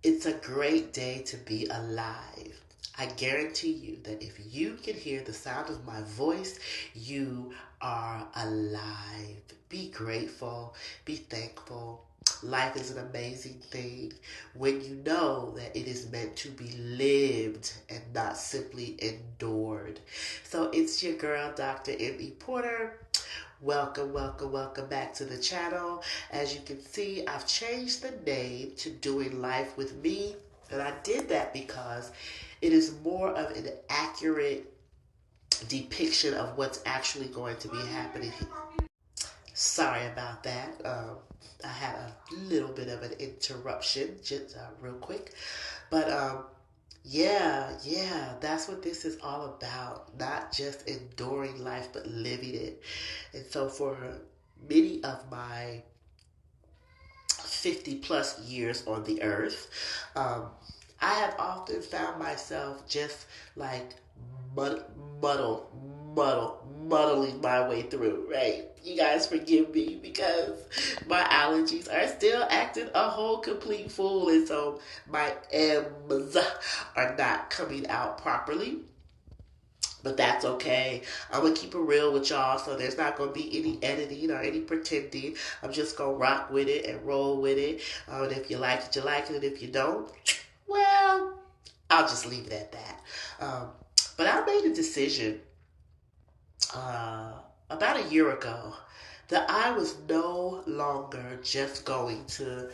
It's a great day to be alive. I guarantee you that if you can hear the sound of my voice, you are alive. Be grateful, be thankful. Life is an amazing thing when you know that it is meant to be lived and not simply endured. So it's your girl, Dr. M.E. Porter. Welcome, welcome, welcome back to the channel. As you can see, I've changed the name to Doing Life with Me. And I did that because it is more of an accurate depiction of what's actually going to be happening. Sorry about that. I had a little bit of an interruption, just real quick. But yeah, that's what this is all about. Not just enduring life, but living it. And so for many of my 50 plus years on the earth, um, I have often found myself just like mud- muddle, muddling my way through, right? You guys forgive me because my allergies are still acting a whole complete fool, and so my M's are not coming out properly. But that's okay. I'm gonna keep it real with y'all, so there's not gonna be any editing or any pretending. I'm just gonna rock with it and roll with it. And if you like it, you like it. And if you don't, well, I'll just leave it at that. But I made a decision uh, about a year ago that I was no longer just going to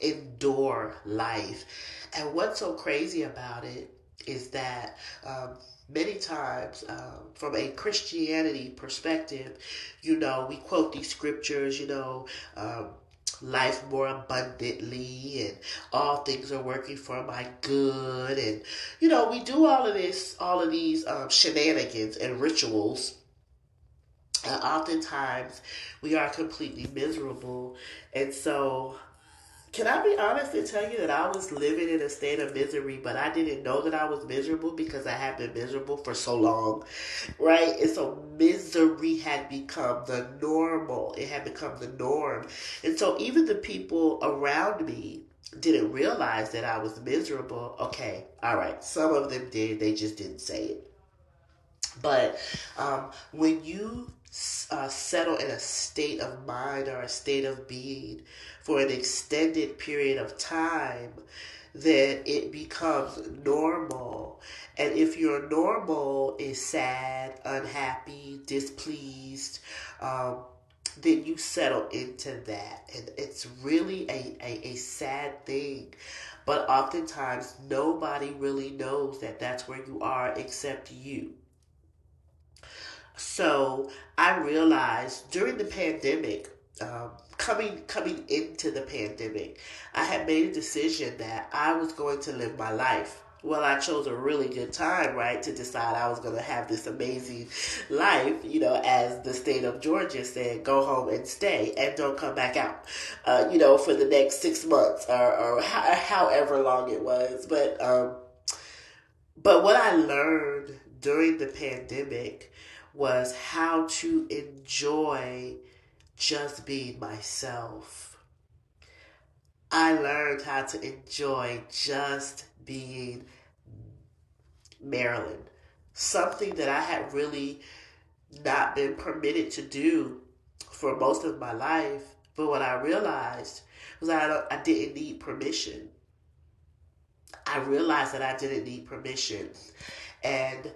endure life. And what's so crazy about it is that many times, from a Christianity perspective, we quote these scriptures, um, life more abundantly, and all things are working for my good. And, we do all of these shenanigans and rituals. And oftentimes we are completely miserable. And so can I be honest and tell you that I was living in a state of misery, but I didn't know that I was miserable because I had been miserable for so long, right? And so misery had become the normal. It had become the norm. And so even the people around me didn't realize that I was miserable. Okay, all right. Some of them did. They just didn't say it. But when you settle in a state of mind or a state of being for an extended period of time, then it becomes normal. And if your normal is sad, unhappy, displeased, then you settle into that. And it's really a sad thing. But oftentimes, nobody really knows that that's where you are except you. So I realized during the pandemic, coming into the pandemic, I had made a decision that I was going to live my life. Well, I chose a really good time, right, to decide I was going to have this amazing life, as the state of Georgia said, go home and stay and don't come back out, for the next 6 months or however long it was. But what I learned during the pandemic was how to enjoy just being myself. I learned how to enjoy just being Marilyn. Something that I had really not been permitted to do for most of my life. But what I realized was I didn't need permission. I realized that I didn't need permission. And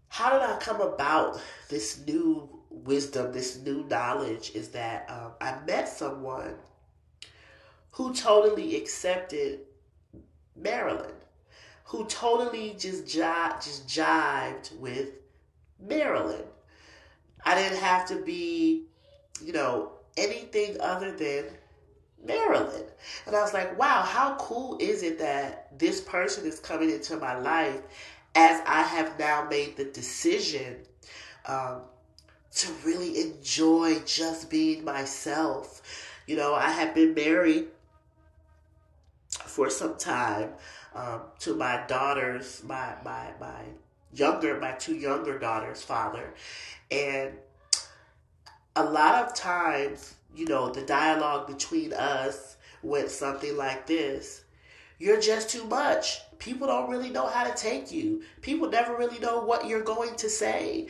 how did I come about this new wisdom, this new knowledge? Is that I met someone who totally accepted Maryland, who totally just jived with Maryland. I didn't have to be, anything other than Maryland. And I was like, wow, how cool is it that this person is coming into my life as I have now made the decision um, to really enjoy just being myself. I had been married for some time to my daughters, my two younger daughters' father. And a lot of times, the dialogue between us went something like this: you're just too much. People don't really know how to take you. People never really know what you're going to say.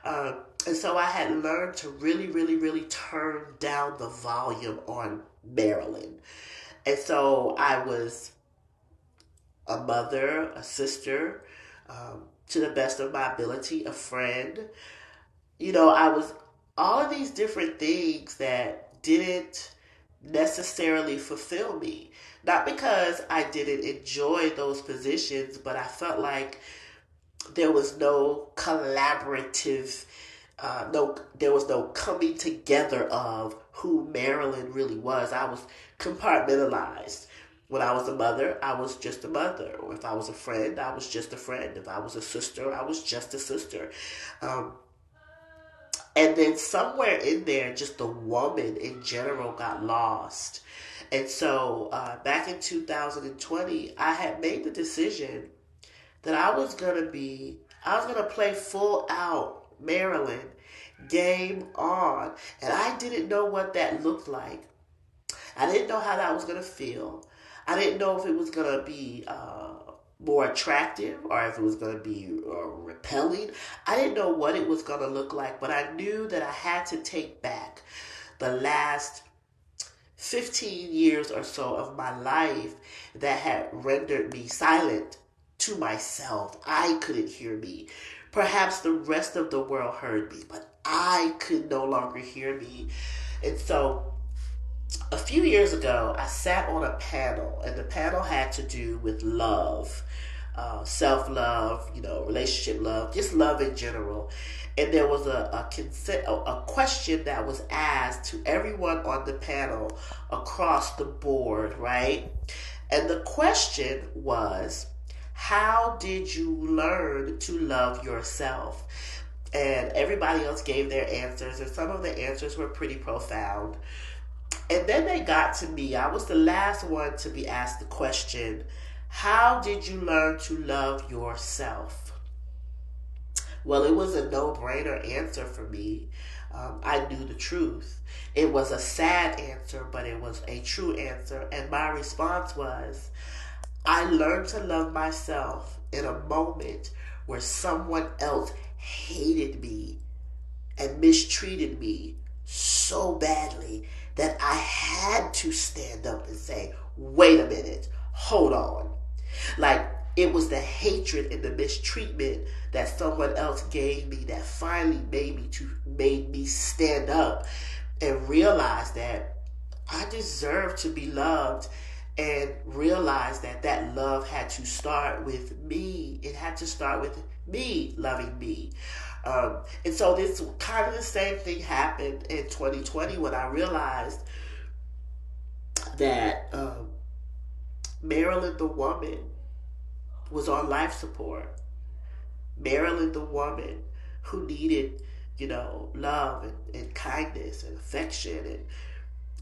And so I had learned to really, really, really turn down the volume on Marilyn. And so I was a mother, a sister, to the best of my ability, a friend. I was all of these different things that didn't necessarily fulfill me. Not because I didn't enjoy those positions, but I felt like there was no collaborative, there was no coming together of who Marilyn really was. I was compartmentalized. When I was a mother, I was just a mother. Or if I was a friend, I was just a friend. If I was a sister, I was just a sister. Um, and then somewhere in there, just the woman in general got lost. And so back in 2020, I had made the decision that I was going to play full out Maryland, game on. And I didn't know what that looked like. I didn't know how that was going to feel. I didn't know if it was going to be more attractive or if it was going to be repelling. I didn't know what it was going to look like, but I knew that I had to take back the last 15 years or so of my life that had rendered me silent to myself. I couldn't hear me. Perhaps the rest of the world heard me, but I could no longer hear me. And so a few years ago, I sat on a panel, and the panel had to do with love, self-love, relationship love, just love in general. And there was a question that was asked to everyone on the panel across the board, right? And the question was, how did you learn to love yourself? And everybody else gave their answers, and some of the answers were pretty profound. And then they got to me. I was the last one to be asked the question, how did you learn to love yourself? Well, it was a no-brainer answer for me. I knew the truth. It was a sad answer, but it was a true answer. And my response was, I learned to love myself in a moment where someone else hated me and mistreated me so badly that I had to stand up and say, wait a minute, hold on. Like, it was the hatred and the mistreatment that someone else gave me that finally made me stand up and realize that I deserve to be loved, and realize that that love had to start with me. It had to start with me loving me. And so this kind of the same thing happened in 2020 when I realized that Marilyn the woman was on life support. Marilyn the woman who needed, love and kindness and affection, and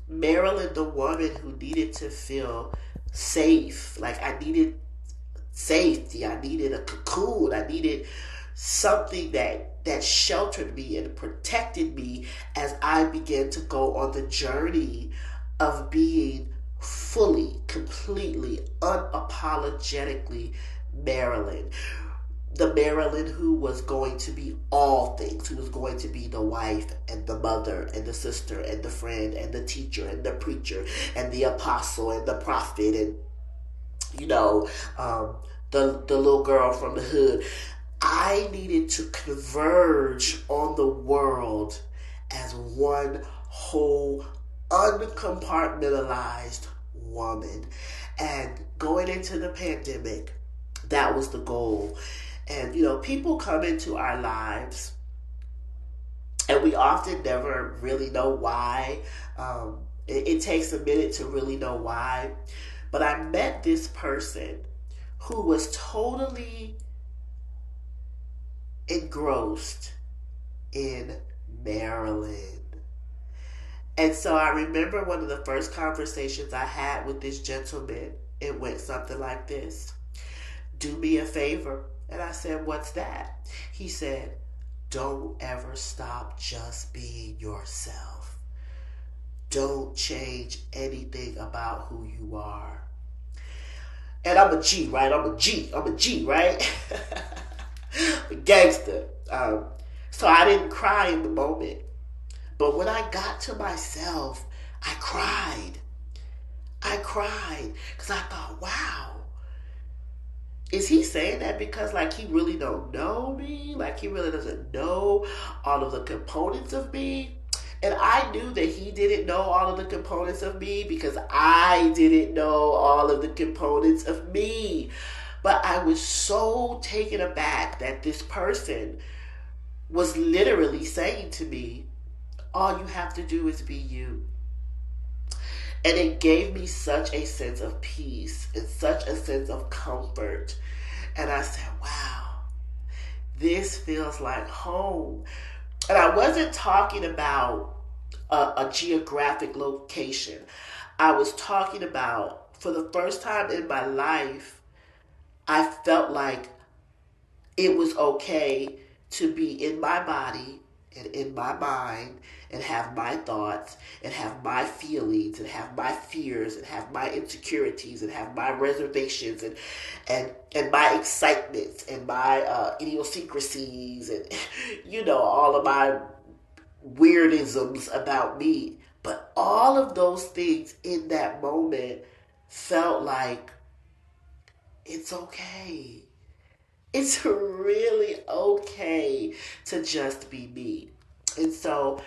Marilyn the woman who needed to feel safe. Like, I needed safety. I needed a cocoon. I needed something that sheltered me and protected me as I began to go on the journey of being fully, completely, unapologetically Marilyn. The Marilyn who was going to be all things, who was going to be the wife and the mother and the sister and the friend and the teacher and the preacher and the apostle and the prophet and, the little girl from the hood. I needed to converge on the world as one whole, uncompartmentalized woman. And going into the pandemic, that was the goal. And, people come into our lives, and we often never really know why. It takes a minute to really know why. But I met this person who was totally engrossed in Maryland. And so I remember one of the first conversations I had with this gentleman. It went something like this: do me a favor. And I said, what's that? He said, don't ever stop just being yourself. don't change anything about who you are. And I'm a G, right? I'm a G. I'm a G, right? A gangster. So I didn't cry in the moment. But when I got to myself, I cried. I cried because I thought, wow, is he saying that because like he really don't know me? Like he really doesn't know all of the components of me? And I knew that he didn't know all of the components of me because I didn't know all of the components of me. But I was so taken aback that this person was literally saying to me, all you have to do is be you. And it gave me such a sense of peace and such a sense of comfort. And I said, wow, this feels like home. And I wasn't talking about a geographic location. I was talking about, for the first time in my life, I felt like it was okay to be in my body and in my mind and have my thoughts and have my feelings and have my fears and have my insecurities and have my reservations and my excitements and my idiosyncrasies and all of my weirdisms about me. But all of those things in that moment felt like it's okay. It's really okay to just be me. And so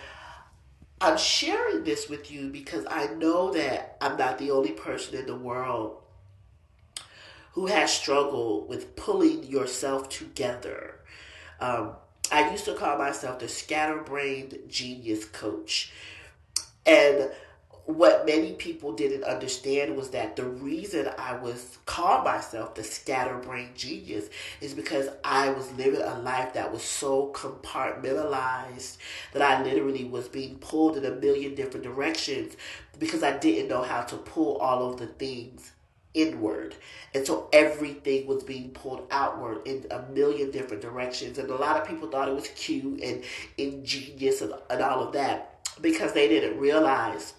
I'm sharing this with you because I know that I'm not the only person in the world who has struggled with pulling yourself together. Um, I used to call myself the scatterbrained genius coach. And what many people didn't understand was that the reason I was called myself the scatterbrained genius is because I was living a life that was so compartmentalized that I literally was being pulled in a million different directions because I didn't know how to pull all of the things inward. And so everything was being pulled outward in a million different directions. And a lot of people thought it was cute and ingenious and all of that because they didn't realize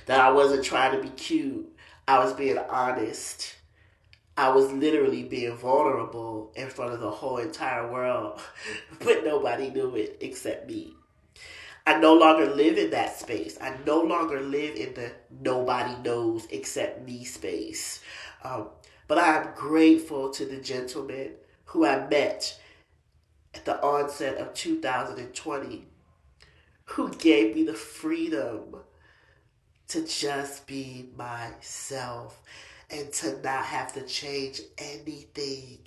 that I wasn't trying to be cute. I was being honest. I was literally being vulnerable in front of the whole entire world. But nobody knew it except me. I no longer live in that space. I no longer live in the nobody knows except me space. But I am grateful to the gentleman who I met at the onset of 2020 who gave me the freedom to just be myself and to not have to change anything.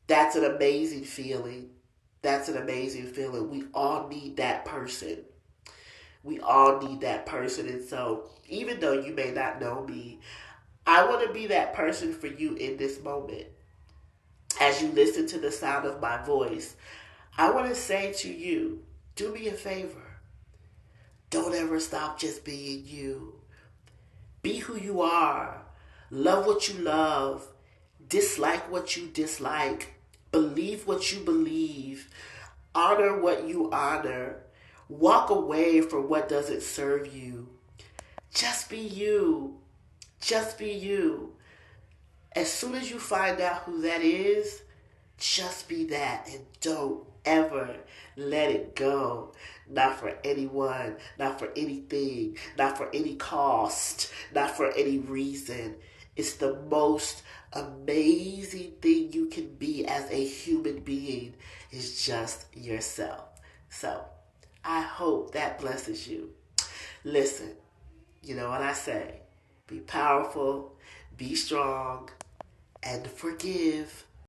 That's an amazing feeling. That's an amazing feeling. We all need that person. We all need that person. And so, even though you may not know me, I want to be that person for you in this moment. As you listen to the sound of my voice, I want to say to you, do me a favor. Don't ever stop just being you. Be who you are. Love what you love. Dislike what you dislike. Believe what you believe. Honor what you honor. Walk away from what doesn't serve you. Just be you. Just be you. As soon as you find out who that is, just be that and don't ever let it go. Not for anyone, not for anything, not for any cost, not for any reason. It's the most amazing thing you can be as a human being is just yourself. So, I hope that blesses you. Listen, you know what I say. Be powerful, be strong, and forgive.